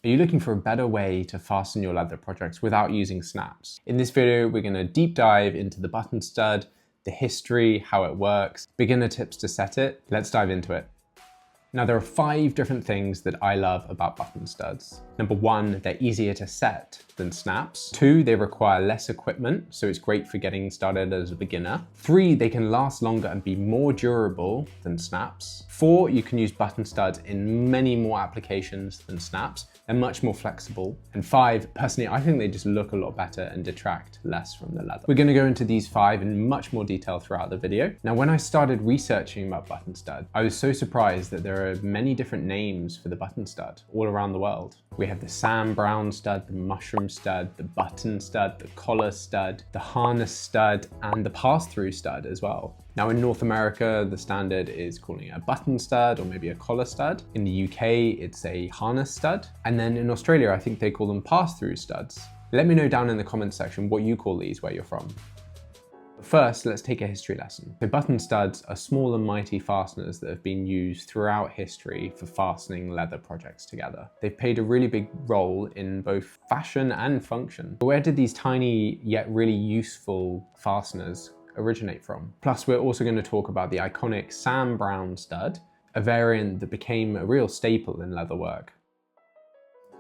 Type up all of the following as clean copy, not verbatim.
Are you looking for a better way to fasten your leather projects without using snaps? In this video, we're going to deep dive into the button stud, the history, how it works, beginner tips to set it. Let's dive into it. Now, there are 5 different things that I love about button studs. Number 1, they're easier to set than snaps. 2, they require less equipment, so it's great for getting started as a beginner. 3, they can last longer and be more durable than snaps. 4, you can use button studs in many more applications than snaps. They're much more flexible. And 5, personally, I think they just look a lot better and detract less from the leather. We're going to go into these 5 in much more detail throughout the video. Now, when I started researching about button stud, I was so surprised that there are many different names for the button stud all around the world. We have the Sam Browne stud, the mushroom stud, the button stud, the collar stud, the harness stud, and the pass-through stud as well. Now in North America, the standard is calling it a button stud or maybe a collar stud. In the UK, it's a harness stud. And then in Australia, I think they call them pass-through studs. Let me know down in the comments section what you call these where you're from. First, let's take a history lesson. So button studs are small and mighty fasteners that have been used throughout history for fastening leather projects together. They've played a really big role in both fashion and function. But where did these tiny yet really useful fasteners originate from? Plus, we're also going to talk about the iconic Sam Browne stud, a variant that became a real staple in leatherwork.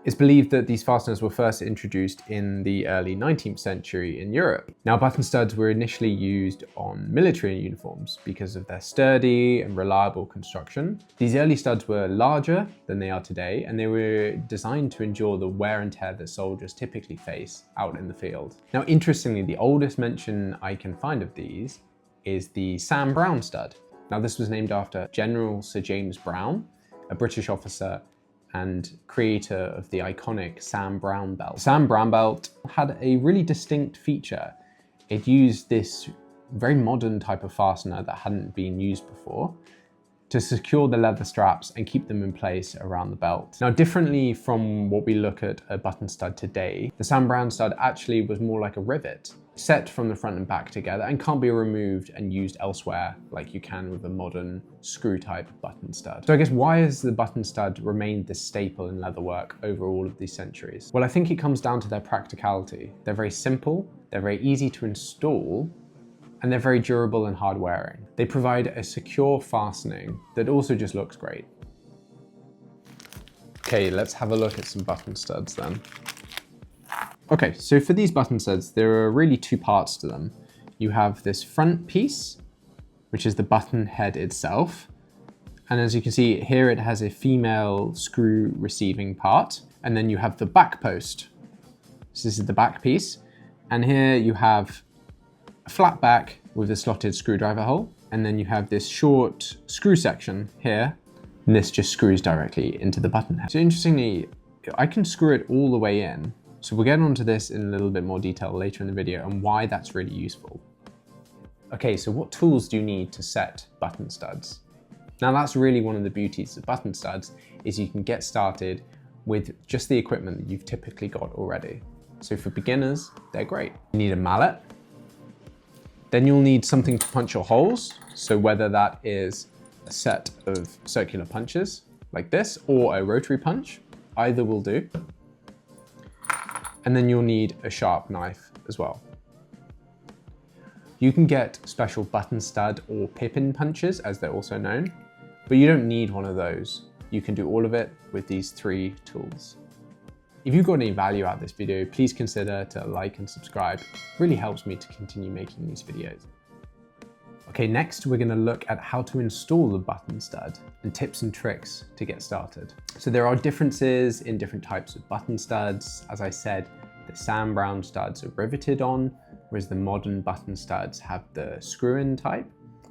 It's believed that these fasteners were first introduced in the early 19th century in Europe. Now, button studs were initially used on military uniforms because of their sturdy and reliable construction. These early studs were larger than they are today, and they were designed to endure the wear and tear that soldiers typically face out in the field. Now, interestingly, the oldest mention I can find of these is the Sam Browne stud. Now, this was named after General Sir James Browne, a British officer and creator of the iconic Sam Browne belt. The Sam Browne belt had a really distinct feature. It used this very modern type of fastener that hadn't been used before to secure the leather straps and keep them in place around the belt. Now, differently from what we look at a button stud today, the Sam Browne stud actually was more like a rivet, set from the front and back together and can't be removed and used elsewhere like you can with a modern screw type button stud. So I guess why has the button stud remained this staple in leatherwork over all of these centuries? Well, I think it comes down to their practicality. They're very simple, they're very easy to install, and they're very durable and hard wearing. They provide a secure fastening that also just looks great. Okay, let's have a look at some button studs then. Okay, so for these button studs, there are really 2 parts to them. You have this front piece, which is the button head itself. And as you can see here, it has a female screw receiving part. And then you have the back post. So this is the back piece. And here you have a flat back with a slotted screwdriver hole. And then you have this short screw section here. And this just screws directly into the button head. So interestingly, I can screw it all the way in. So we'll get onto this in a little bit more detail later in the video and why that's really useful. Okay, so what tools do you need to set button studs? Now that's really one of the beauties of button studs, is you can get started with just the equipment that you've typically got already. So for beginners, they're great. You need a mallet. Then you'll need something to punch your holes. So whether that is a set of circular punches like this or a rotary punch, either will do. And then you'll need a sharp knife as well. You can get special button stud or pippin punches, as they're also known, but you don't need one of those. You can do all of it with these 3 tools. If you got any value out of this video, please consider to like and subscribe. It really helps me to continue making these videos. Okay, next we're going to look at how to install the button stud and tips and tricks to get started. So there are differences in different types of button studs. As I said, the Sam Browne studs are riveted on, whereas the modern button studs have the screw-in type.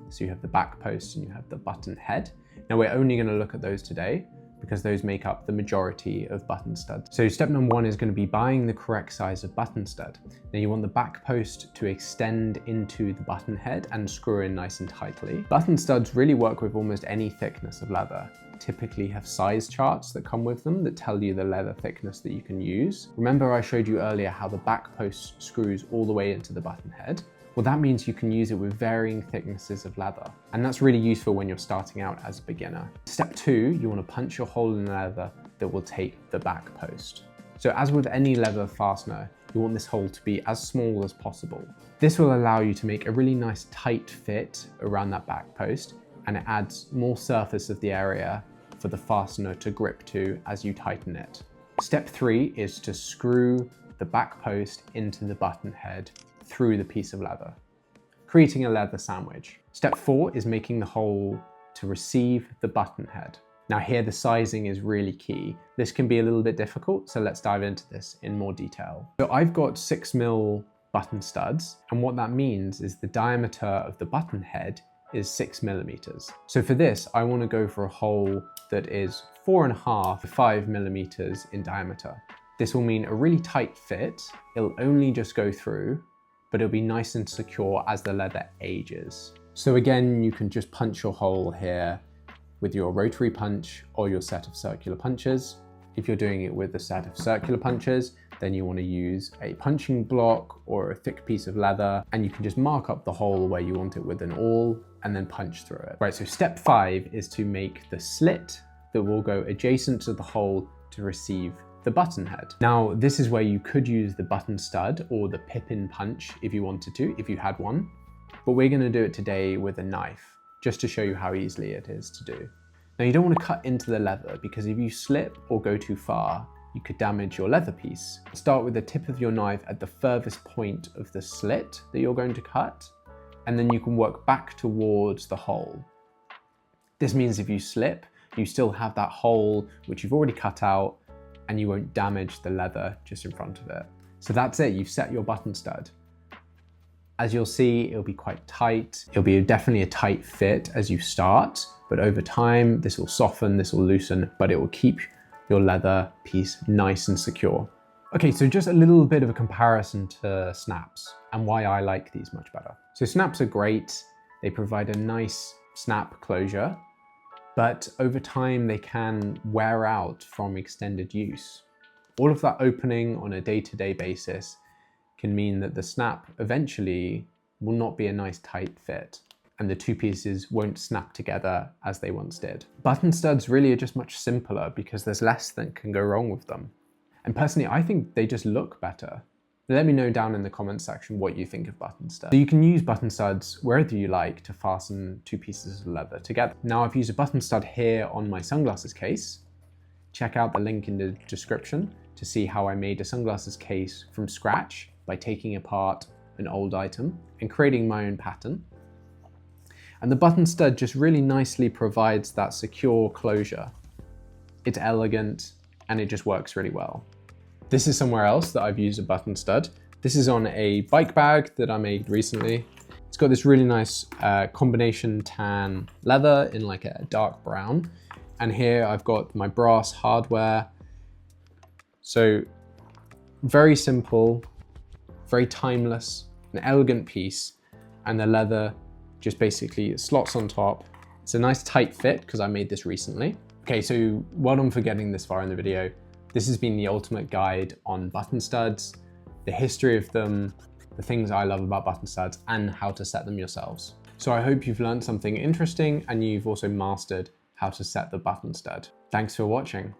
So you have the back post and you have the button head. Now we're only going to look at those today because those make up the majority of button studs. So step number 1 is going to be buying the correct size of button stud. Now you want the back post to extend into the button head and screw in nice and tightly. Button studs really work with almost any thickness of leather. Typically have size charts that come with them that tell you the leather thickness that you can use. Remember I showed you earlier how the back post screws all the way into the button head? Well, that means you can use it with varying thicknesses of leather. And that's really useful when you're starting out as a beginner. Step 2, you want to punch your hole in the leather that will take the back post. So as with any leather fastener, you want this hole to be as small as possible. This will allow you to make a really nice tight fit around that back post, and it adds more surface of the area for the fastener to grip to as you tighten it. Step 3 is to screw the back post into the button head through the piece of leather, creating a leather sandwich. Step 4 is making the hole to receive the button head. Now here the sizing is really key. This can be a little bit difficult, so let's dive into this in more detail. So I've got 6mm button studs, and what that means is the diameter of the button head is 6mm. So for this, I want to go for a hole that is 4.5 to 5mm in diameter. This will mean a really tight fit. It'll only just go through, but it'll be nice and secure as the leather ages. So again, you can just punch your hole here with your rotary punch or your set of circular punches. If you're doing it with a set of circular punches, then you want to use a punching block or a thick piece of leather, and you can just mark up the hole where you want it with an awl and then punch through it. Right, so step 5 is to make the slit that will go adjacent to the hole to receive the button head. Now, this is where you could use the button stud or the pip-in punch if you wanted to, if you had one, but we're going to do it today with a knife, just to show you how easily it is to do. Now, you don't want to cut into the leather, because if you slip or go too far, you could damage your leather piece. Start with the tip of your knife at the furthest point of the slit that you're going to cut, and then you can work back towards the hole. This means if you slip, you still have that hole which you've already cut out, and you won't damage the leather just in front of it. So that's it, you've set your button stud. As you'll see, it'll be quite tight. It'll be definitely a tight fit as you start, but over time, this will soften, this will loosen, but it will keep your leather piece nice and secure. Okay, so just a little bit of a comparison to snaps and why I like these much better. So snaps are great. They provide a nice snap closure, but over time they can wear out from extended use. All of that opening on a day-to-day basis can mean that the snap eventually will not be a nice tight fit, and the two pieces won't snap together as they once did. Button studs really are just much simpler because there's less that can go wrong with them. And personally, I think they just look better. Let me know down in the comments section what you think of button studs. So you can use button studs wherever you like to fasten two pieces of leather together. Now I've used a button stud here on my sunglasses case. Check out the link in the description to see how I made a sunglasses case from scratch by taking apart an old item and creating my own pattern. And the button stud just really nicely provides that secure closure. It's elegant and it just works really well. This is somewhere else that I've used a button stud. This is on a bike bag that I made recently. It's got this really nice combination tan leather in like a dark brown. And here I've got my brass hardware. So very simple, very timeless, an elegant piece, and the leather just basically slots on top. It's a nice tight fit because I made this recently. Okay, so well done for getting this far in the video. This has been the ultimate guide on button studs, the history of them, the things I love about button studs, and how to set them yourselves. So I hope you've learned something interesting and you've also mastered how to set the button stud. Thanks for watching.